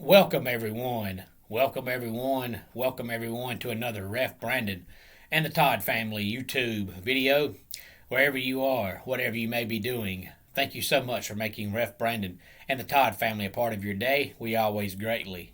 Welcome everyone. Welcome everyone. Welcome everyone to another Ref Brandon and the Todd family YouTube video. Wherever you are, whatever you may be doing, thank you so much for making Ref Brandon and the Todd family a part of your day. We always greatly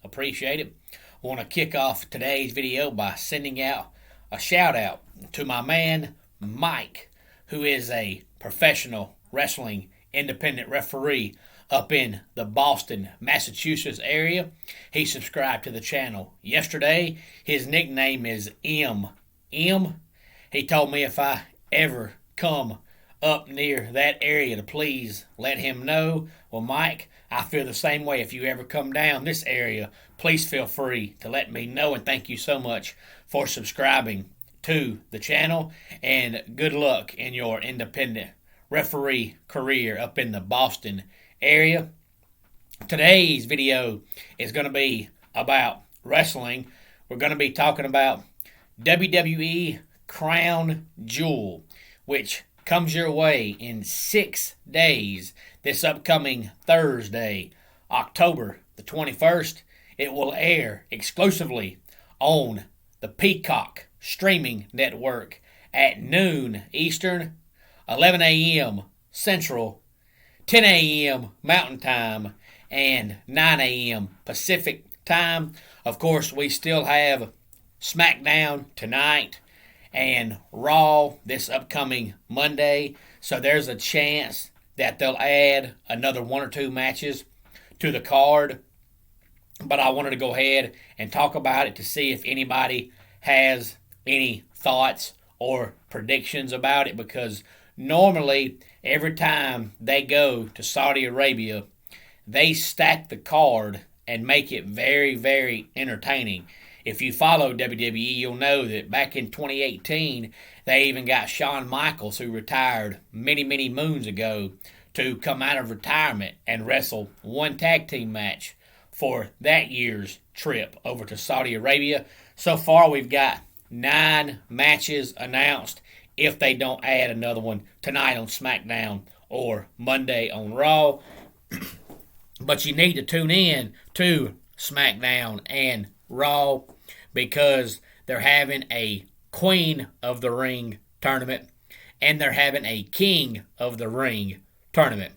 appreciate it. I want to kick off today's video by sending out a shout out to my man Mike, who is a professional wrestling independent referee up in the Boston, Massachusetts area. He subscribed to the channel yesterday. His nickname is M. He told me if I ever come up near that area to please let him know. Well, Mike, I feel the same way. If you ever come down this area, please feel free to let me know, and thank you so much for subscribing to the channel, and good luck in your independent referee career up in the Boston area. Today's video is going to be about wrestling. We're going to be talking about WWE Crown Jewel, which comes your way in 6 days this upcoming Thursday, October the 21st. It will air exclusively on the Peacock streaming network at noon Eastern, 11 a.m. Central, 10 a.m. Mountain Time, and 9 a.m. Pacific Time. Of course, we still have SmackDown tonight and Raw this upcoming Monday, so there's a chance that they'll add another one or two matches to the card. But I wanted to go ahead and talk about it to see if anybody has any thoughts or predictions about it, because normally every time they go to Saudi Arabia, they stack the card and make it very entertaining. If you follow WWE, you'll know that back in 2018, they even got Shawn Michaels, who retired many moons ago, to come out of retirement and wrestle one tag team match for that year's trip over to Saudi Arabia. So far, we've got 9 matches announced, if they don't add another one tonight on SmackDown or Monday on Raw. But you need to tune in to SmackDown and Raw, because they're having a Queen of the Ring tournament and they're having a King of the Ring tournament.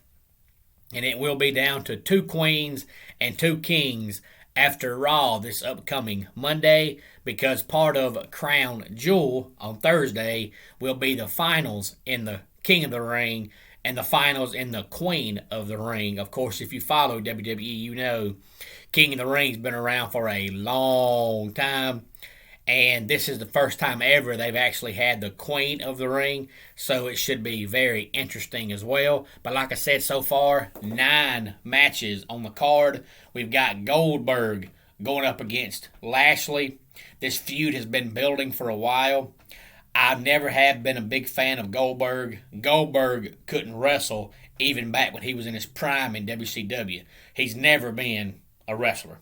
And it will be down to 2 queens and 2 kings after Raw this upcoming Monday, because part of Crown Jewel on Thursday will be the finals in the King of the Ring and the finals in the Queen of the Ring. Of course, if you follow WWE, you know King of the Ring's been around for a long time, and this is the first time ever they've actually had the Queen of the Ring, so it should be very interesting as well. But like I said, so far, 9 matches on the card. We've got Goldberg going up against Lashley. This feud has been building for a while. I never have been a big fan of Goldberg. Goldberg couldn't wrestle even back when he was in his prime in WCW. He's never been a wrestler.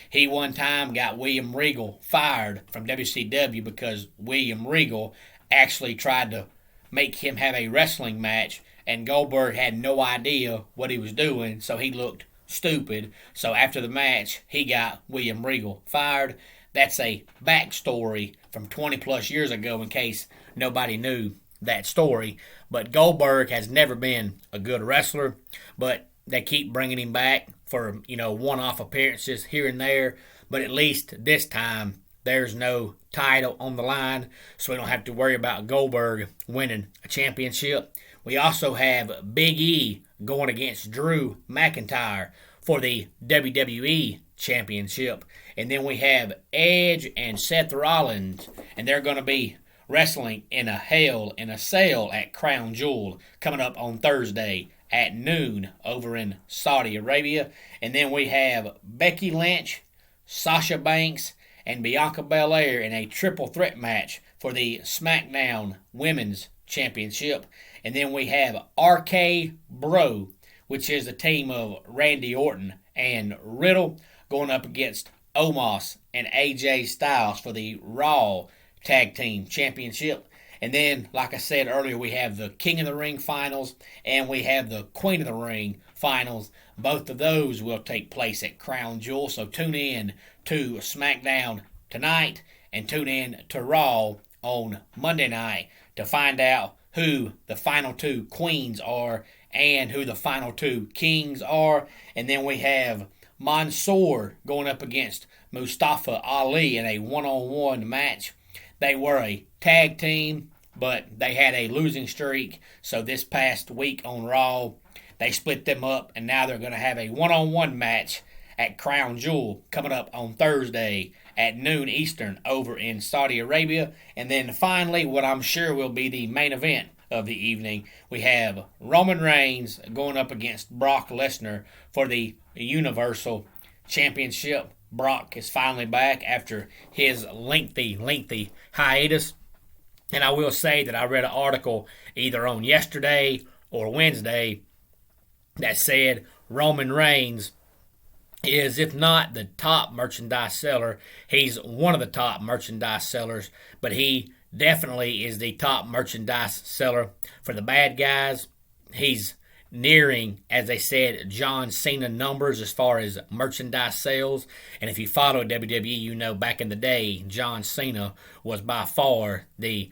He one time got William Regal fired from WCW because William Regal actually tried to make him have a wrestling match, and Goldberg had no idea what he was doing, so he looked stupid. So after the match, he got William Regal fired. That's a backstory from 20 plus years ago, in case nobody knew that story. But Goldberg has never been a good wrestler, but they keep bringing him back for, one-off appearances here and there. But at least this time, there's no title on the line, so we don't have to worry about Goldberg winning a championship. We also have Big E going against Drew McIntyre for the WWE Championship. And then we have Edge and Seth Rollins, and they're going to be wrestling in a Hell in a Cell at Crown Jewel coming up on Thursday at noon over in Saudi Arabia. And then we have Becky Lynch, Sasha Banks, and Bianca Belair in a triple threat match for the SmackDown Women's Championship. And then we have RK Bro, which is a team of Randy Orton and Riddle, going up against Omos and AJ Styles for the Raw Tag Team Championship. And then, like I said earlier, we have the King of the Ring finals and we have the Queen of the Ring finals. Both of those will take place at Crown Jewel, so tune in to SmackDown tonight and tune in to Raw on Monday night to find out who the final two queens are and who the final two kings are. And then we have Mansoor going up against Mustafa Ali in a one-on-one match. They were a tag team, but they had a losing streak. So this past week on Raw, they split them up, and now they're going to have a one-on-one match at Crown Jewel coming up on Thursday at noon Eastern over in Saudi Arabia. And then finally, what I'm sure will be the main event of the evening, we have Roman Reigns going up against Brock Lesnar for the Universal Championship. Brock is finally back after his lengthy hiatus. And I will say that I read an article either on yesterday or Wednesday that said Roman Reigns is, if not the top merchandise seller, he's one of the top merchandise sellers, but he definitely is the top merchandise seller for the bad guys. He's nearing, as they said, John Cena numbers as far as merchandise sales. And if you follow WWE, you know back in the day, John Cena was by far the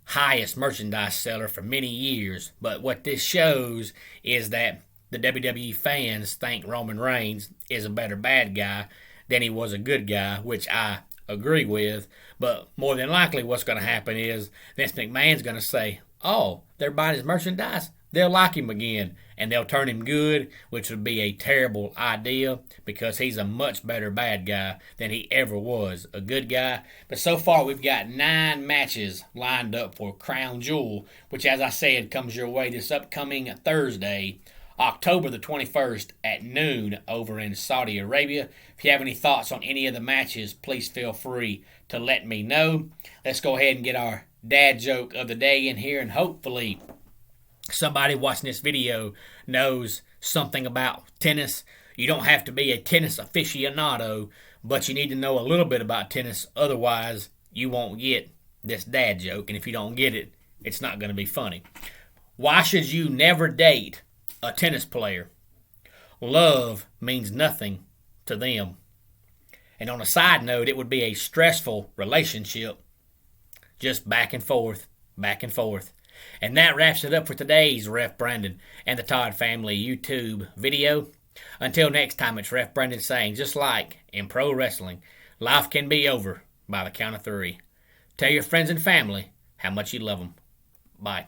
highest merchandise seller for many years. But what this shows is that the WWE fans think Roman Reigns is a better bad guy than he was a good guy, which I agree with. But more than likely what's going to happen is Vince McMahon's going to say, oh, they're buying his merchandise, they'll like him again, and they'll turn him good, which would be a terrible idea because he's a much better bad guy than he ever was a good guy. But so far we've got 9 matches lined up for Crown Jewel, which, as I said, comes your way this upcoming Thursday, October the 21st at noon over in Saudi Arabia. If you have any thoughts on any of the matches, please feel free to let me know. Let's go ahead and get our dad joke of the day in here, and hopefully somebody watching this video knows something about tennis. You don't have to be a tennis aficionado, but you need to know a little bit about tennis. Otherwise, you won't get this dad joke, and if you don't get it, it's not going to be funny. Why should you never date a tennis player? Love means nothing to them. And on a side note, it would be a stressful relationship, just back and forth, back and forth. And that wraps it up for today's Ref Brandon and the Todd Family YouTube video. Until next time, it's Ref Brandon saying, just like in pro wrestling, life can be over by the count of 3. Tell your friends and family how much you love them. Bye.